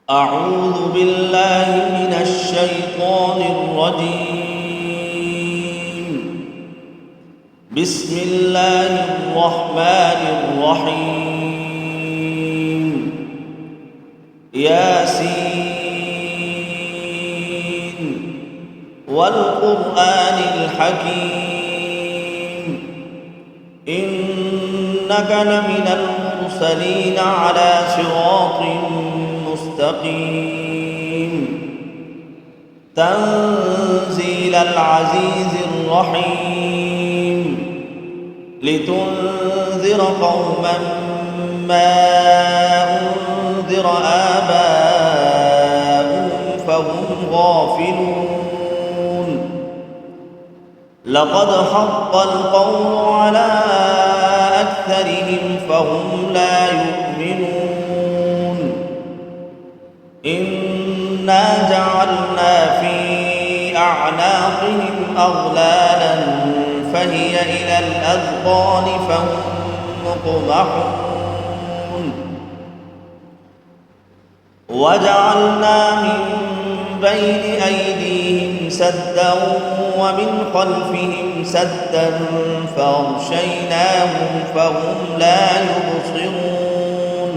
أعوذ بالله من الشيطان الرجيم. بسم الله الرحمن الرحيم. ياسين والقرآن الحكيم إنك لمن المرسلين على صراط مستقيم تنزيل العزيز الرحيم لتنذر قوما ما أنذر آباؤهم فهم غافلون لقد حق القول على أكثرهم فهم لا يؤمنون إنا جعلنا في أعناقهم أغلالا فهي إلى الأذقان فهم مقمحون وجعلنا من بين أيديهم سدا ومن خلفهم سدا فأغشيناهم فهم لا يبصرون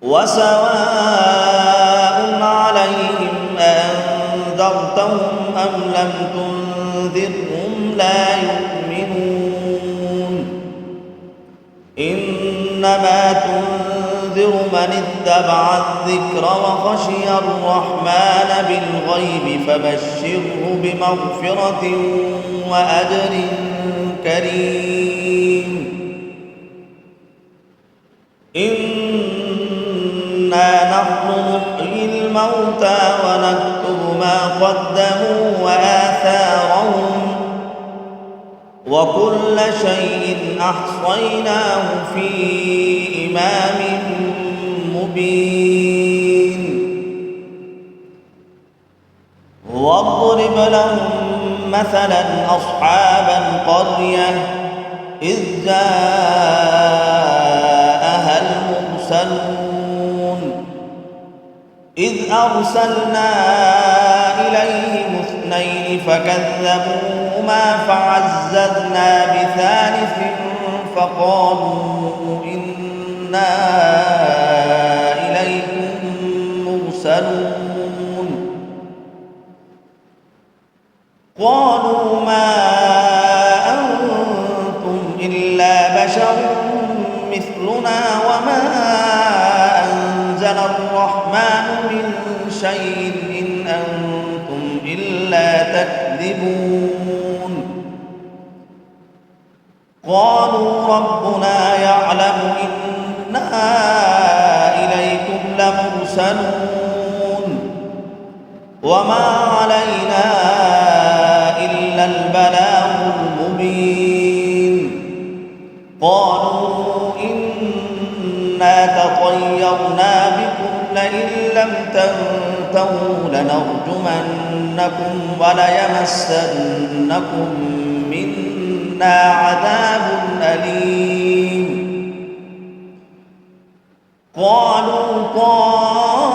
وسواء عليهم أأنذرتهم أم لم تنذرهم لا يؤمنون إنما تنذر من اتبع الذكر وخشي الرحمن بالغيب فبشره بمغفرة وأجر كريم إنا نحن نحيي الموتى ونكتب ما قدموا وآثارهم وكل شيء أحصيناه في إمام مبين واضرب لهم مثلا أصحاب القرية إذ جاءها المرسلون إذ أرسلنا إليهم اثنين فكذبوهما فعززنا بثالث فقالوا إنا إليكم مرسلون قالوا ما أنتم إلا بشر مثلنا وما أنزل الرحمن من شيء إن أنتم إلا تكذبون قالوا ربنا يعلم إنا إليكم لمرسلون وما علينا إلا البلاغ المبين قالوا إنا تطيرنا بكم لئن لم تنتهوا لنرجمنكم وليمسنكم منا عذاب أليم قالوا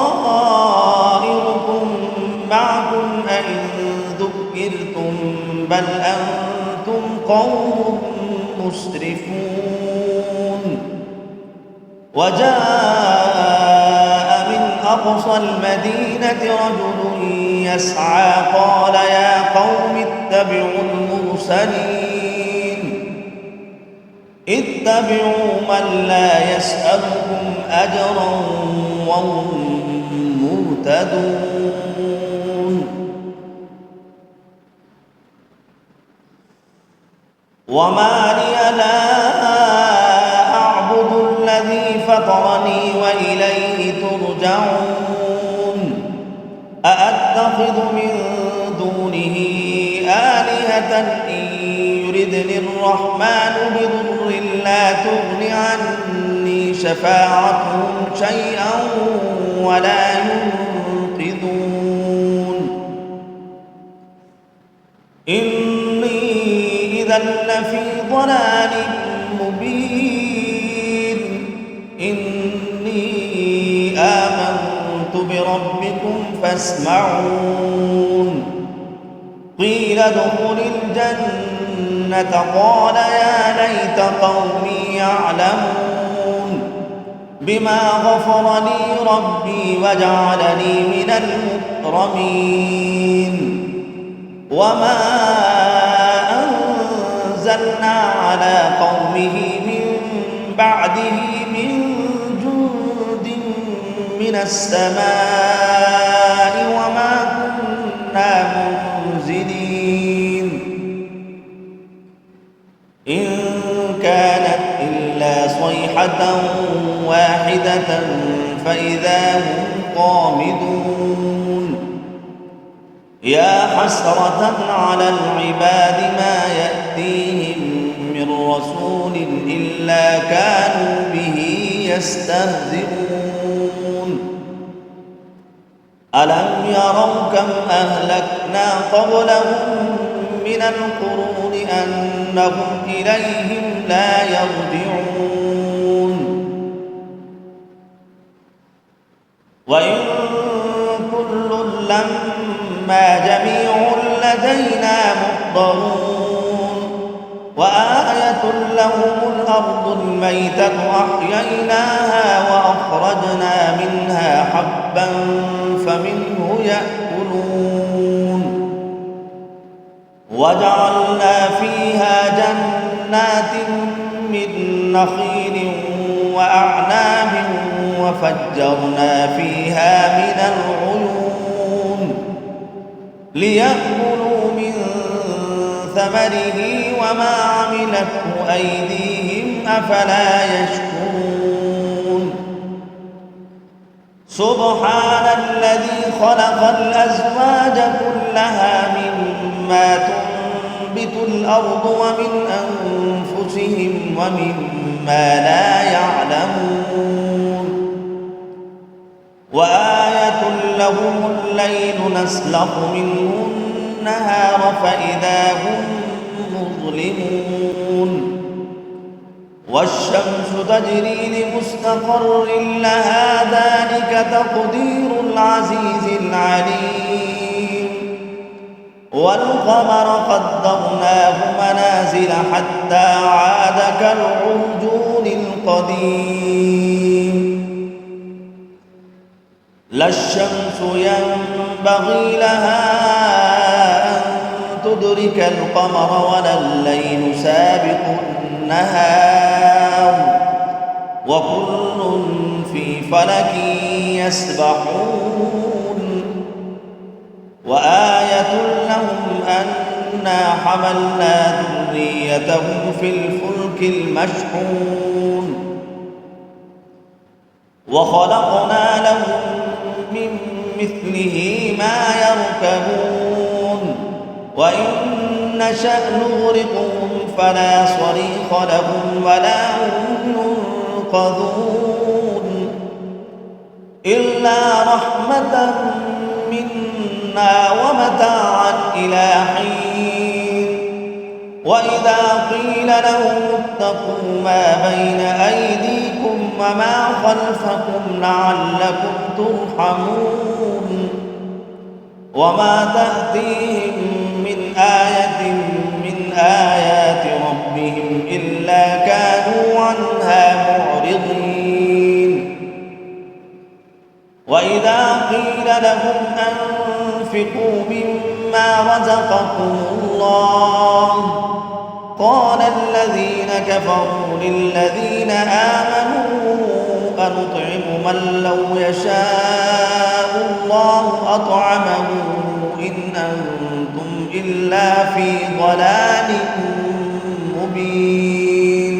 طائركم معكم أئن ذكرتم بل أنتم قوم مسرفون وجاء من أقصى المدينة رجل يسعى قال يا قوم اتبعوا المرسلين اتبعوا من لا يسألكم أجرا وهم مهتدون وما لي لا أعبد الذي فطرني وإليه ترجعون أأتخذ من دونه آلهة إن يردني الرحمن بضر لا تغن عني شفاعتهم شيئا ولا ينقذون إني إذا لفي ضلال مبين إني آمنت ربكم فاسمعون قيل ادخل الجنة قال يا ليت قومي يعلمون بما غفر لي ربي وجعلني من المكرمين وما أنزلنا على قومه من بعده من جند من السماء وما كنا منزلين إن كانت إلا صيحة واحدة فإذا هم قامدون يا حسرة على العباد ما يأتيهم من رسول إلا كانوا به يستهزئون ألم يروا كم أهلكنا قبلهم من القرون أنهم إليهم لا يرجعون وإن كل لما جميع لدينا محضرون وآية لهم الأرض الميتة أحييناها وأخرجنا منها حبا فمنه يأكلون وجعلنا فيها جنات من نخيل وأعناب وفجرنا فيها من العيون ليأكلوا من ثمره وما عملته أيديهم أفلا يشكرون سبحان الذي خلق الأزواج كلها مما تنبت الأرض ومن أنفسهم ومما لا يعلمون وآية لهم الليل نسلخ منه النهار فإذا هم مظلمون والشمس تجري لمستقر لها ذلك تقدير العزيز العليم والقمر قدرناه منازل حتى عاد كالعرجون القديم لا الشمس ينبغي لها أن تدرك القمر ولا الليل سابق النهار وكل في فلك يسبحون وآية لهم أنا حملنا ذريتهم في الفلك المشحون وخلقنا لهم من مثله ما يركبون وإن نشأ نغرقهم فلا صريخ لهم ولا هم ينقذون إلا رحمة منا ومتاعا إلى حين وإذا قيل لهم اتقوا ما بين أيديكم وما خلفكم لعلكم ترحمون وما تأتيهم من آية من آيات ربهم إلا كانوا عنها معرضين وإذا قيل لهم أنفقوا مما رزقكم الله قال الذين كفروا للذين آمنوا أنطعم من لو يشاء الله أطعمه إن أنتم إلا في ضلال مبين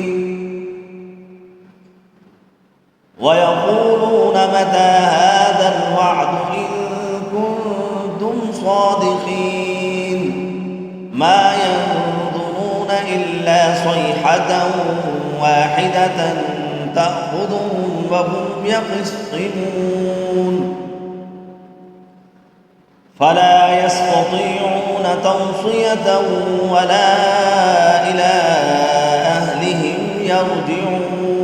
ويقولون متى هذا الوعد إن كنتم صادقين ما ينظرون إلا صيحة واحدة تأخذهم وهم يخصمون فلا يستطيعون توصية ولا إلى أهلهم يرجعون